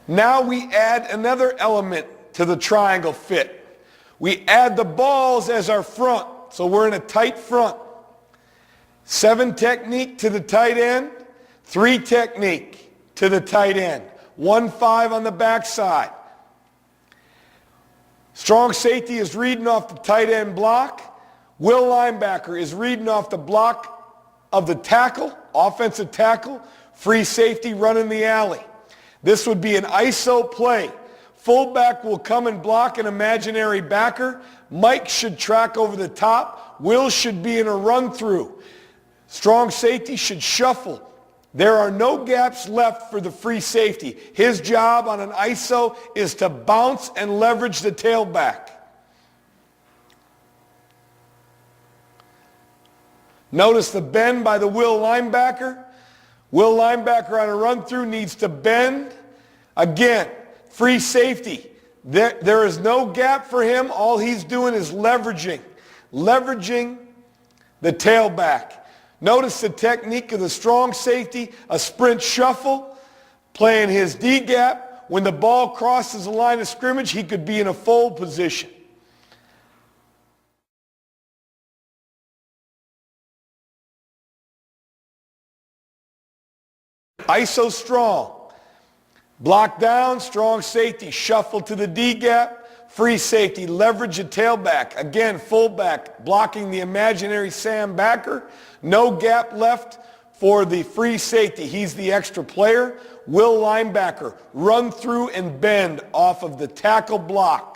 Now we add another element to the triangle fit. We add the balls as our front, so we're in a tight front. 7 technique to the tight end, 3 technique to the tight end, 1-5 on the backside. Strong safety is reading off the tight end block. Will linebacker is reading off the block of the tackle, offensive tackle. Free safety running the alley. This would be an ISO play. Fullback will come and block an imaginary backer. Mike should track over the top. Will should be in a run through. Strong safety should shuffle. There are no gaps left for the free safety. His job on an ISO is to bounce and leverage the tailback. Notice the bend by the will linebacker. Will linebacker on a run through needs to bend. Again, free safety. There is no gap for him. All he's doing is leveraging the tailback. Notice the technique of the strong safety, a sprint shuffle, playing his D-gap. When the ball crosses the line of scrimmage, he could be in a fold position. ISO strong. Block down, strong safety, shuffle to the D-gap, free safety, leverage a tailback. Again, fullback, blocking the imaginary Sam backer. No gap left for the free safety. He's the extra player. Will linebacker, run through and bend off of the tackle block.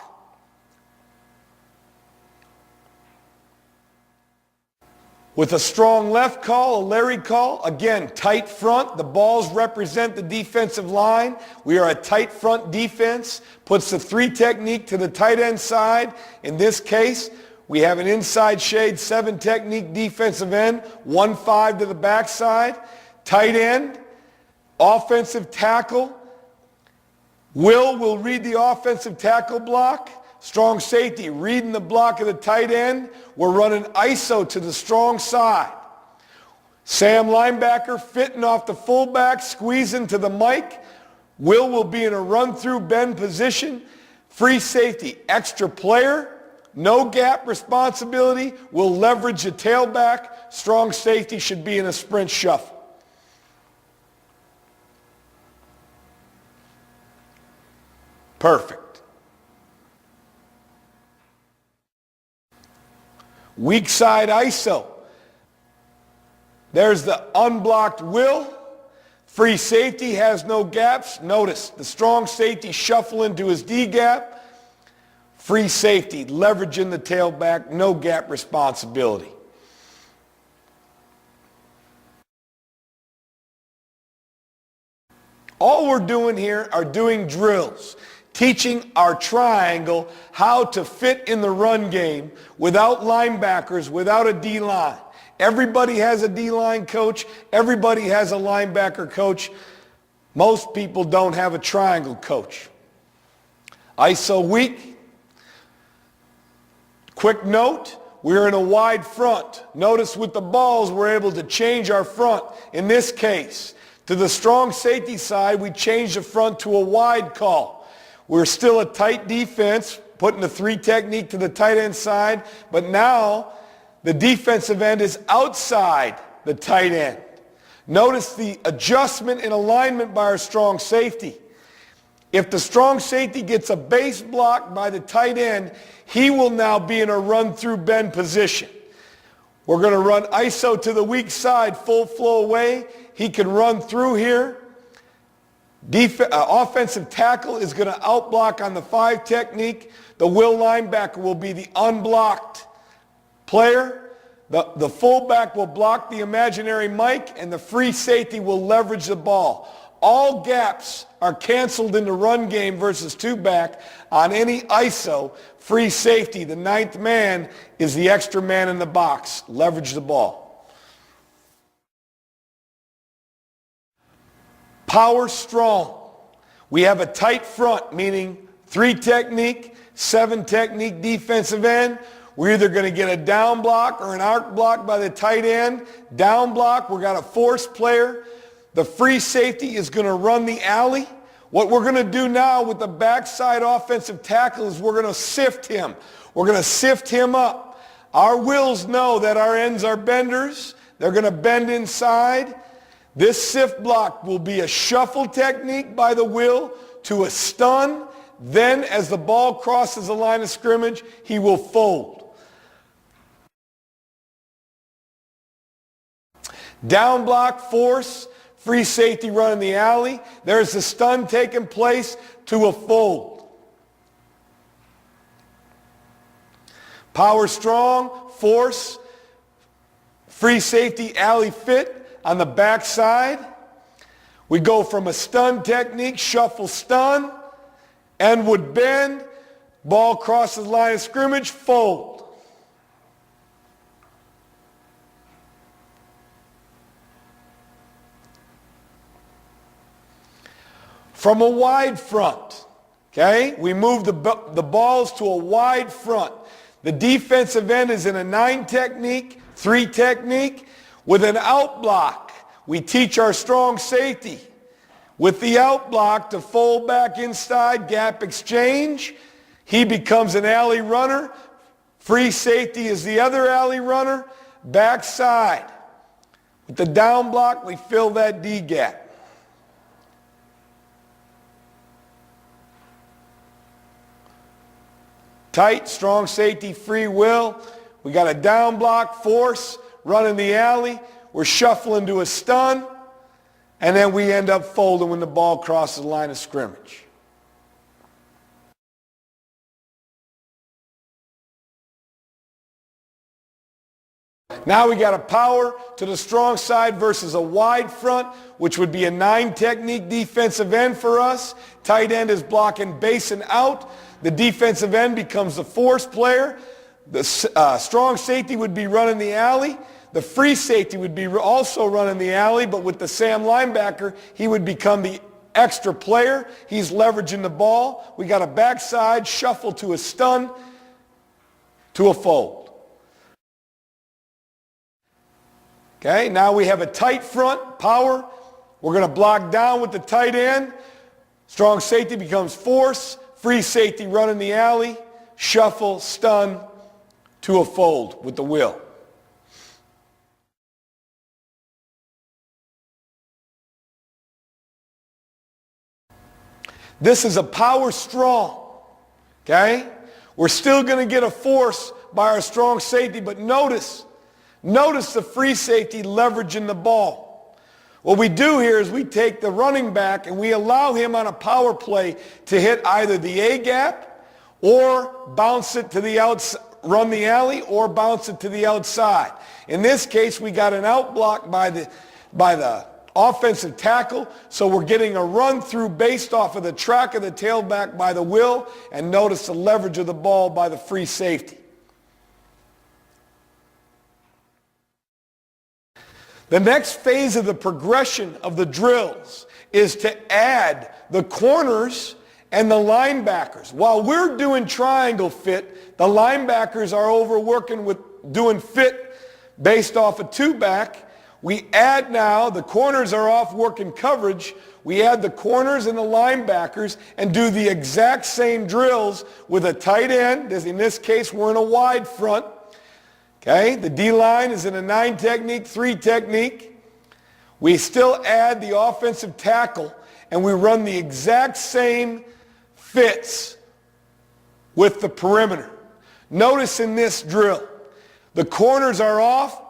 With a strong left call, a Larry call, again, tight front. The balls represent the defensive line. We are a tight front defense. Puts the 3 technique to the tight end side. In this case, we have an inside shade 7 technique defensive end, 1-5 to the backside. Tight end, offensive tackle. Will read the offensive tackle block. Strong safety, reading the block of the tight end. We're running ISO to the strong side. Sam linebacker fitting off the fullback, squeezing to the Mike. Will be in a run-through bend position. Free safety, extra player. No gap responsibility. Will leverage the tailback. Strong safety should be in a sprint shuffle. Perfect. Weak side ISO. There's the unblocked Will. Free safety has no gaps. Notice the strong safety shuffle into his D-gap. Free safety leveraging the tailback, no gap responsibility. All we're doing here are doing drills, teaching our triangle how to fit in the run game without linebackers, without a D-line. Everybody has a D-line coach. Everybody has a linebacker coach. Most people don't have a triangle coach. ISO weak. Quick note, we're in a wide front. Notice with the balls, we're able to change our front. In this case, to the strong safety side, we change the front to a wide call. We're still a tight defense, putting the 3 technique to the tight end side, but now the defensive end is outside the tight end. Notice the adjustment in alignment by our strong safety. If the strong safety gets a base block by the tight end, he will now be in a run-through bend position. We're going to run ISO to the weak side, full flow away. He can run through here. Offensive tackle is going to outblock on the 5 technique. The will linebacker will be the unblocked player. The fullback will block the imaginary Mike, and the free safety will leverage the ball. All gaps are canceled in the run game versus 2-back. On any ISO, free safety, the 9th man is the extra man in the box. Leverage the ball. Power strong. We have a tight front, meaning 3 technique, 7 technique defensive end. We're either going to get a down block or an arc block by the tight end. Down block, we've got a force player. The free safety is going to run the alley. What we're going to do now with the backside offensive tackle is we're going to sift him. We're going to sift him up. Our wills know that our ends are benders. They're going to bend inside. This sift block will be a shuffle technique by the will to a stun. Then as the ball crosses the line of scrimmage, he will fold. Down block, force, free safety run in the alley. There's a stun taking place to a fold. Power strong, force, free safety, alley fit on the backside. We go from a stun technique, shuffle stun, end would bend, ball crosses line of scrimmage, fold. From a wide front, okay? We move the balls to a wide front. The defensive end is in a 9 technique, 3 technique. With an out block, we teach our strong safety with the out block to fold back inside, gap exchange. He becomes an alley runner. Free safety is the other alley runner. Backside. With the down block, we fill that D gap. Tight, strong safety, free will. We got a down block, force, running the alley. We're shuffling to a stun. And then we end up folding when the ball crosses the line of scrimmage. Now we got a power to the strong side versus a wide front, which would be a 9 technique defensive end for us. Tight end is blocking base and out. The defensive end becomes the force player. The strong safety would be running the alley. The free safety would be also running the alley, but with the Sam linebacker, he would become the extra player. He's leveraging the ball. We got a backside shuffle to a stun to a fold. Okay, now we have a tight front, power. We're going to block down with the tight end. Strong safety becomes force. Free safety running the alley. Shuffle, stun to a fold with the will. This is a power strong, okay? We're still going to get a force by our strong safety, but notice the free safety leveraging the ball. What we do here is we take the running back and we allow him on a power play to hit either the A gap or bounce it to the outside, run the alley, or bounce it to the outside. In this case, we got an out block by the offensive tackle, so we're getting a run through based off of the track of the tailback by the will, and notice the leverage of the ball by the free safety. The next phase of the progression of the drills is to add the corners and the linebackers. While we're doing triangle fit, the linebackers are over working with doing fit based off a 2-back. We add now, the corners are off working coverage. We add the corners and the linebackers and do the exact same drills with a tight end. In this case, we're in a wide front. Okay, the D-line is in a 9 technique, 3 technique. We still add the offensive tackle, and we run the exact same fits with the perimeter. Notice in this drill, the corners are off.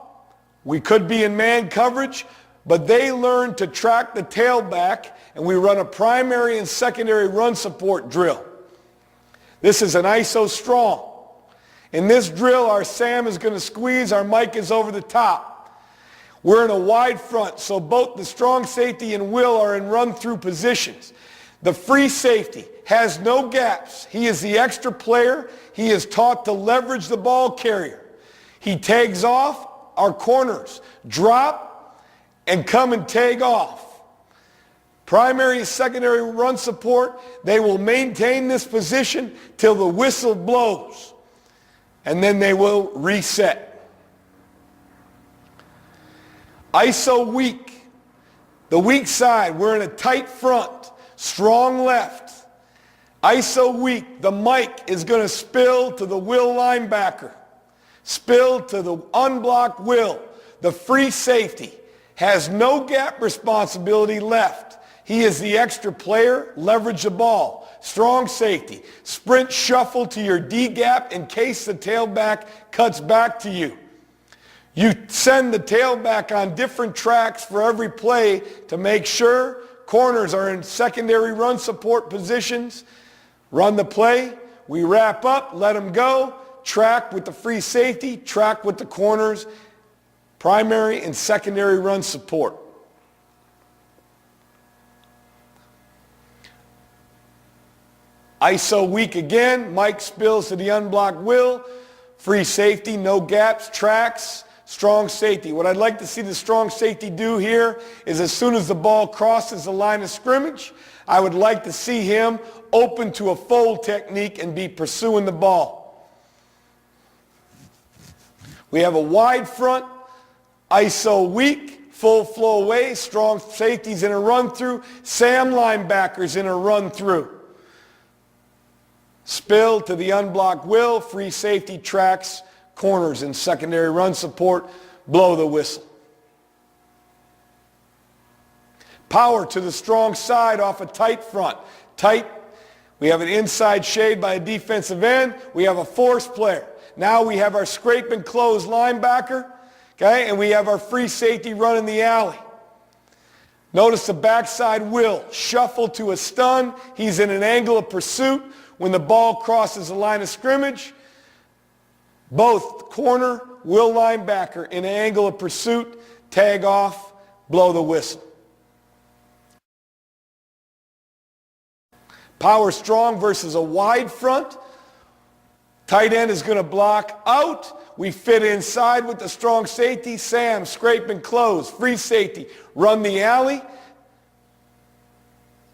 We could be in man coverage, but they learn to track the tailback, and we run a primary and secondary run support drill. This is an ISO strong. In this drill, our Sam is going to squeeze, our Mike is over the top. We're in a wide front, so both the strong safety and will are in run-through positions. The free safety has no gaps. He is the extra player. He is taught to leverage the ball carrier. He tags off, our corners drop and come and tag off. Primary and secondary run support, they will maintain this position till the whistle blows, and then they will reset. ISO weak. The weak side, we're in a tight front. Strong left. ISO weak. The Mike is going to spill to the will linebacker. Spill to the unblocked will. The free safety has no gap responsibility left. He is the extra player. Leverage the ball. Strong safety. Sprint shuffle to your D gap in case the tailback cuts back to you. You send the tailback on different tracks for every play to make sure corners are in secondary run support positions. Run the play. We wrap up. Let them go. Track with the free safety. Track with the corners. Primary and secondary run support. ISO weak again. Mike spills to the unblocked will. Free safety, no gaps, tracks, strong safety. What I'd like to see the strong safety do here is as soon as the ball crosses the line of scrimmage, I would like to see him open to a fold technique and be pursuing the ball. We have a wide front, ISO weak, full flow away, strong safeties in a run through, Sam linebackers in a run through. Spill to the unblocked will, free safety, tracks, corners in secondary run support, blow the whistle. Power to the strong side off a tight front. Tight, we have an inside shade by a defensive end. We have a force player. Now we have our scrape and close linebacker, okay, and we have our free safety running the alley. Notice the backside will, shuffle to a stun. He's in an angle of pursuit. When the ball crosses the line of scrimmage, both corner, will linebacker in an angle of pursuit, tag off, blow the whistle. Power strong versus a wide front. Tight end is going to block out. We fit inside with the strong safety. Sam, scrape and close. Free safety, run the alley.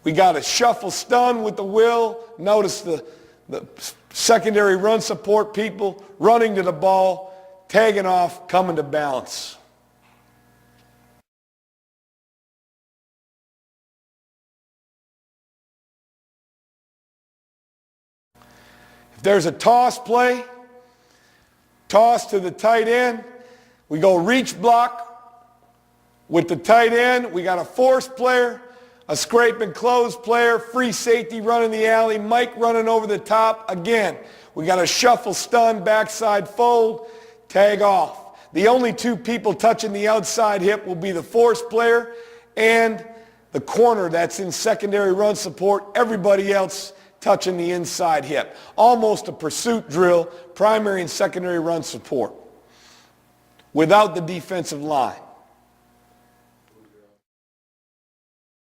We got a shuffle stun with the will. Notice the secondary run support people running to the ball, tagging off, coming to balance. If there's a toss play, toss to the tight end, we go reach block with the tight end. We got a force player, a scrape and close player, free safety running the alley, Mike running over the top. Again, we got a shuffle stun, backside fold, tag off. The only two people touching the outside hip will be the force player and the corner that's in secondary run support. Everybody else touching the inside hip. Almost a pursuit drill, primary and secondary run support without the defensive line.